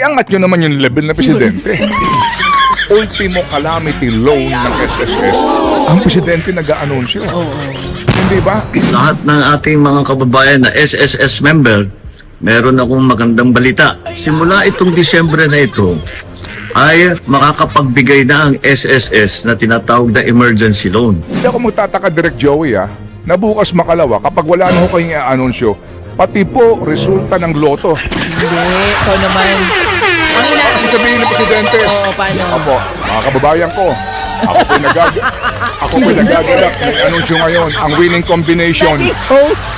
iangat nyo naman yung level na presidente. Ultimo calamity loan ng SSS. Ang presidente nag-aanunsyo. Hindi ba? Lahat ng ating mga kababayan na SSS member, meron akong magandang balita. Simula itong Disyembre na ito, ay makakapagbigay na ang SSS na tinatawag na emergency loan. Hindi ako magtataka, Direk Joey, na bukas makalawa, kapag wala na ho kayong i-anunsyo, pati po resulta ng loto. Hindi, ikaw naman. Ang Ang sabihin ng presidente, Oo, paano? Apo, mga kababayan ko, ako po'y nagagalak. May anunsyo ngayon, ang winning combination. Host.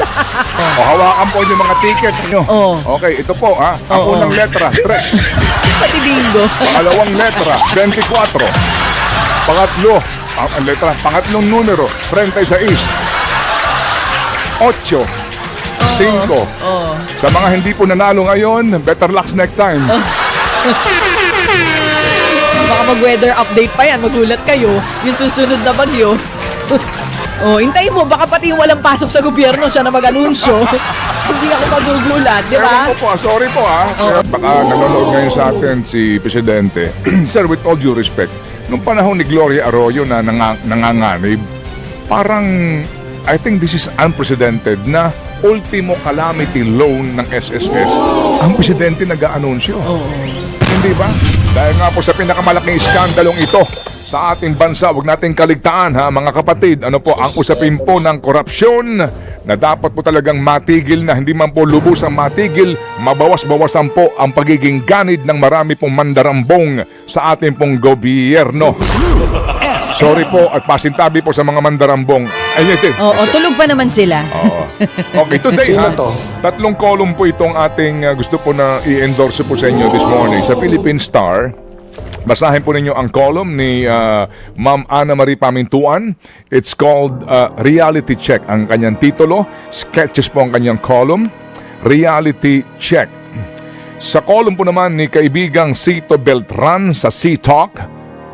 O, hawakan po yung mga ticket nyo. Oo. Okay, ito po ha. Ang Oo. unang letra, 3. Pati bingo. Pangalawang letra, 24. Pangatlong numero, 36. 8. 5. Oo. Sa mga hindi po nanalo ngayon, better luck next time. Baka mag-weather update pa yan. Magulat kayo. Yung susunod na bagyo. Oh, hintayin mo. Baka pati yung walang pasok sa gobyerno, siya na mag-anunsyo. Hindi ako magugulat, di ba? Ewan ko po, sorry po Baka nanonood ngayon sa atin si Presidente. Sir, with all due respect, nung panahon ni Gloria Arroyo na nanganganib, parang I think this is unprecedented na ultimo calamity loan ng SSS. Ang Presidente nag-aanunsyo. Hindi ba? Dahil nga po sa pinakamalaking iskandalong ito sa ating bansa, huwag nating kaligtaan mga kapatid. Ano po ang usapin po ng korupsyon na dapat po talagang matigil na, hindi man po lubusang matigil, mabawas-bawasan po ang pagiging ganid ng marami pong mandarambong sa ating pong gobyerno. Sorry po at pasintabi po sa mga mandarambong. Oo, tulog pa naman sila. Okay, today tatlong column po itong ating gusto po na i-endorse po sa inyo this morning sa Philippine Star. Basahin po ninyo ang column ni Ma'am Ana Marie Pamintuan. It's called Reality Check ang kanyang titulo. Sketches po ang kanyang column. Reality Check. Sa column po naman ni kaibigang Cito Beltran sa C-Talk,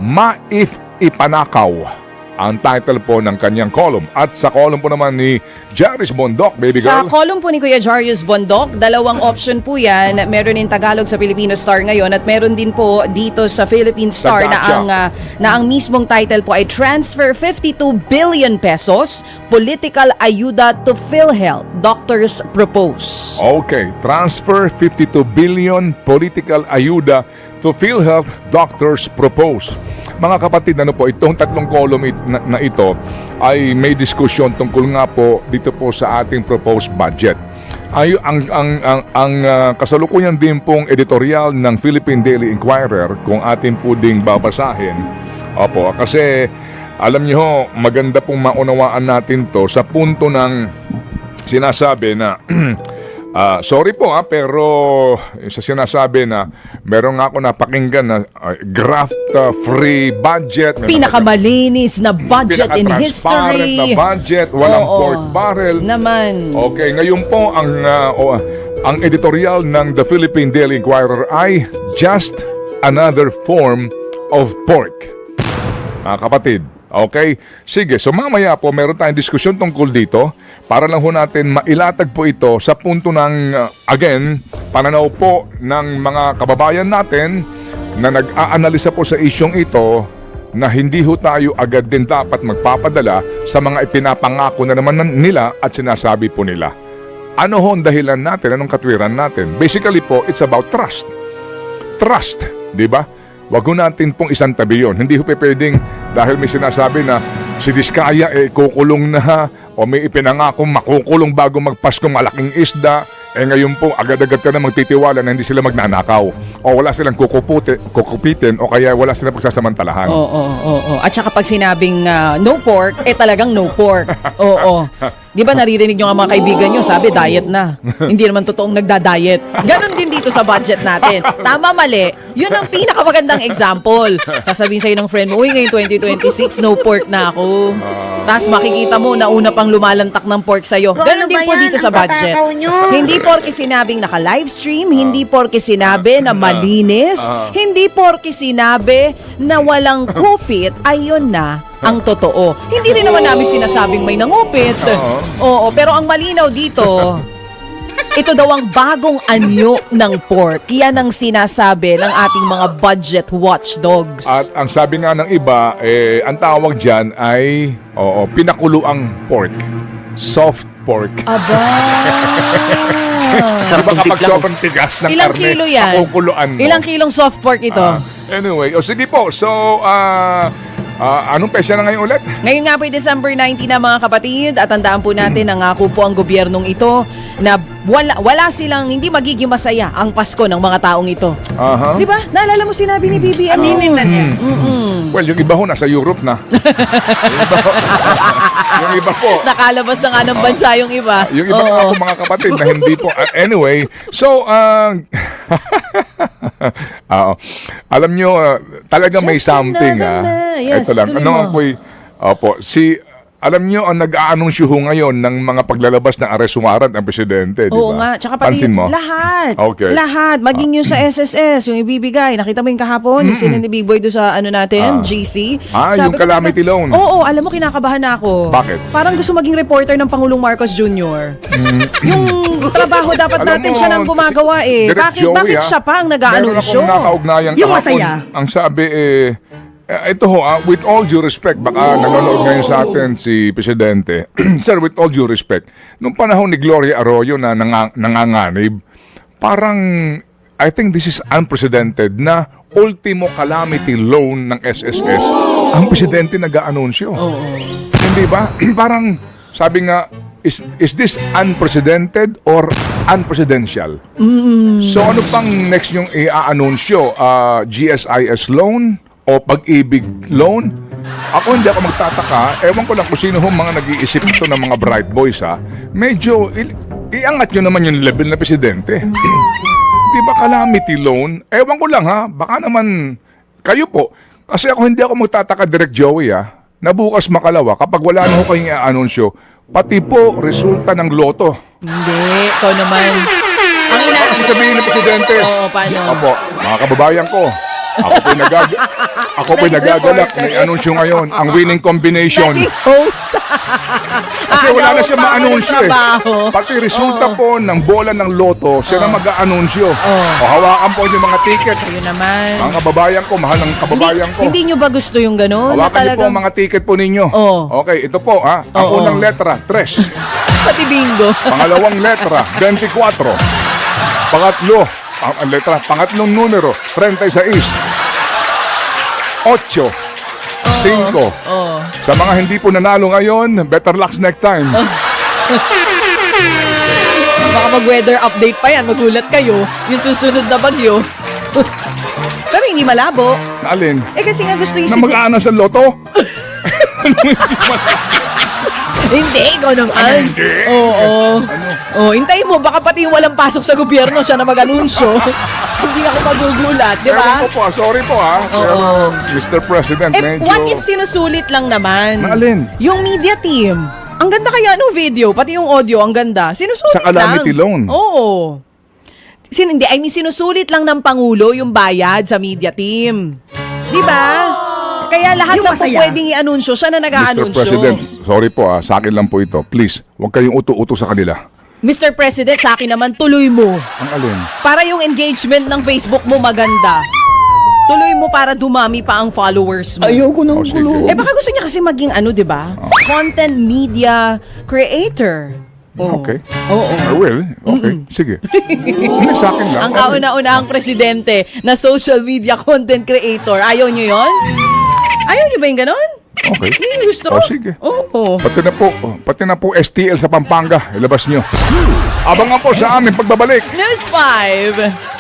Maif Ipanakaw ang title po ng kanyang column. At sa column po naman ni Jarius Bondok, baby girl. Sa column po ni Kuya Jarius Bondok, dalawang option po yan. Meron in Tagalog sa Filipino Star ngayon at meron din po dito sa Philippine Star na ang mismong title po ay Transfer 52 billion pesos, Political Ayuda to PhilHealth, Doctors Propose. Okay, transfer 52 billion, Political Ayuda to PhilHealth, Doctors Propose. Mga kapatid, ano po, itong tatlong column na ito ay may diskusyon tungkol nga po dito po sa ating proposed budget. Ay ang kasalukuyan din pong editorial ng Philippine Daily Inquirer kung atin po ding babasahin. Opo, kasi alam niyo ho, maganda pong maunawaan natin to sa punto ng sinasabi na sorry po pero sa sinasabi na meron nga ako napakinggan na graft-free budget. Pinakamalinis na budget in history. Na budget, walang pork barrel. Naman. Okay, ngayon po ang editorial ng The Philippine Daily Inquirer ay just another form of pork. Kapatid. Okay? Sige, so mamaya po meron tayong diskusyon tungkol dito para lang ho natin mailatag po ito sa punto ng, again, pananaw po ng mga kababayan natin na nag-aanalisa po sa isyong ito na hindi ho tayo agad din dapat magpapadala sa mga ipinapangako na naman nila at sinasabi po nila. Ano ho ang dahilan natin? Anong katwiran natin? Basically po, it's about trust. Trust, di ba? Wag ho natin pong isang tabi yun. Hindi ho pwedeng dahil may sinasabi na si Diskaya kukulong na o may ipinangako makukulong bago magpaskong malaking isda. Ngayon po agad-agad ka na magtitiwala na hindi sila magnanakaw o wala silang kukupitin o kaya wala silang pagsasamantalahan. Oo. At saka pag sinabing no pork, talagang no pork. Oo. Di ba naririnig nyo nga mga kaibigan nyo, sabi diet na. Hindi naman totoong nagda-diet. Ganon din dito sa budget natin. Tama, mali. Yun ang pinakamagandang example. Sasabihin sa'yo ng friend mo, uy, ngayon 2026, no pork na ako. Tapos makikita mo na una pang lumalantak ng pork sa'yo. Ganon din po dito sa budget. Hindi porke sinabing naka-livestream, hindi porke sinabi na malinis, hindi porke sinabi na walang kupit, ayun na ang totoo. Hindi rin naman namin sinasabing may nangupit. Oo, pero ang malinaw dito, Ito daw ang bagong anyo ng pork. Yan ang sinasabi ng ating mga budget watchdogs. At ang sabi nga ng iba, ang tawag dyan ay pinakuluang pork. Soft pork. Aba! Diba kapag sobrang tigas ng Ilang karne, kilo yan? pakukuluan mo. Ilang kilong soft pork ito? Anyway, sige po. So, anong pesya na ngayon ulit? Ngayon nga po ay December 19 na mga kapatid at tandaan po natin nangako po ang gobyernong ito na wala silang hindi magiging masaya ang Pasko ng mga taong ito. Aha. Di ba? Naalala mo sinabi ni Bibi? Aminin na niya. Well, yung iba ho nasa Europe na. yung iba po. Nakalabas na nga ng bansa yung iba. Yung iba nga po mga kapatid na hindi po. Anyway, so, alam nyo, talaga may Just something. another na. Yes, Ito lang. tuloy Ano mo. ako'y, alam nyo, ang nag-aanunsyo ho ngayon ng mga paglalabas ng arrest warrant ang presidente, di ba? Oo nga. Tsaka pati Pansin mo? lahat. Okay. Lahat. Maging yung sa SSS, yung ibibigay. Nakita mo yung kahapon, yung sinin ni Big Boy doon sa ano natin, GC. Yung ko, calamity loan. Oo, alam mo, kinakabahan na ako. Bakit? Parang gusto maging reporter ng Pangulong Marcos Jr. Yung trabaho dapat Alam natin mo, siya nang gumagawa eh. Direk Bakit Joey, siya pa ang Meron nag-aanunsyo? akong nakaugnayang Yung kahapon. masaya. Ang sabi ito ho, with all due respect, baka nanonood ngayon sa atin si Presidente. Sir, with all due respect, nung panahon ni Gloria Arroyo na nanganganib, parang, I think this is unprecedented na ultimo calamity loan ng SSS. Ang Presidente nag-aanunsyo. Hindi ba? Parang, sabi nga, is this unprecedented or unpresidential? So ano pang next yung i-aanunsyo? GSIS loan o pag-ibig loan? Ako hindi ako magtataka. Ewan ko lang kung sino hong mga nag-iisip ito ng mga bright boys Medyo iangat nyo naman yung level na presidente. Di ba calamity loan? Ewan ko lang baka naman kayo po. Kasi ako hindi ako magtataka, Direk Joey na bukas makalawa kapag wala na ho kayong i-anunsyo, pati po resulta ng loto. Hindi, ikaw naman. Ang Kasi sabihin ng presidente, Oo, paano? Opo, mga kababayan ko, ako po'y nagagalak, may anunsyo ngayon, ang winning combination. Naging host. Kasi wala na siya ma-anunsyo trabaho. Pati resulta po ng bola ng loto, siya na mag-aanunsyo. O hawakan po yung mga ticket. Yun naman. Mga kababayan ko, mahal ng kababayan ko. Hindi nyo ba gusto yung gano'n? Hawakan niyo po ang mga ticket po ninyo. Oo. Okay, ito po Ang Oo. unang letra, 3. Pati bingo. Pangalawang letra, 24. Pangatlong numero, 36. 8. 5. Sa mga hindi po nanalo ngayon, better luck next time. Baka mag-weather update pa yan. Magulat kayo. Yung susunod na bagyo. Pero hindi malabo. Alin? Kasi nga gusto Na mag-aano sa loto? Hindi, ikaw naman. Hindi. Oo. Hintayin mo. Baka pati yung walang pasok sa gobyerno siya na mag-anunsyo. Hindi ako magugulat, di ba? Ewan ko po, sorry po Pero, Mr. President, medyo... What if sinusulit lang naman? Ng alin? Yung media team. Ang ganda kaya nung video, pati yung audio, ang ganda. Sinusulit Sa calamity lang. loan. Oo. Sinusulit lang ng Pangulo yung bayad sa media team. Di ba? Kaya lahat Yung na po masaya. pwedeng i-anunsyo, siya na Mr. nag-aanunsyo. President, sorry po sa akin lang po ito. Please, huwag kayong uto-uto sa kanila. Mr. President, sa akin naman, tuloy mo. Ang alin? Para yung engagement ng Facebook mo maganda. Tuloy mo para dumami pa ang followers mo. Ayoko ng Oh, sige. gulo. Baka gusto niya kasi maging di ba? Content media creator. Oo. Okay. Oo. I will. Okay, sige. Hindi sa akin lang. Ang kauna-unahang presidente na social media content creator. Ayaw niyo yon? Ayaw niyo ba yung ganon? Okay. Hindi niyo gusto? Sige. Oo. Pati na po STL sa Pampanga, ilabas nyo. Abangan po sa aming pagbabalik. News 5.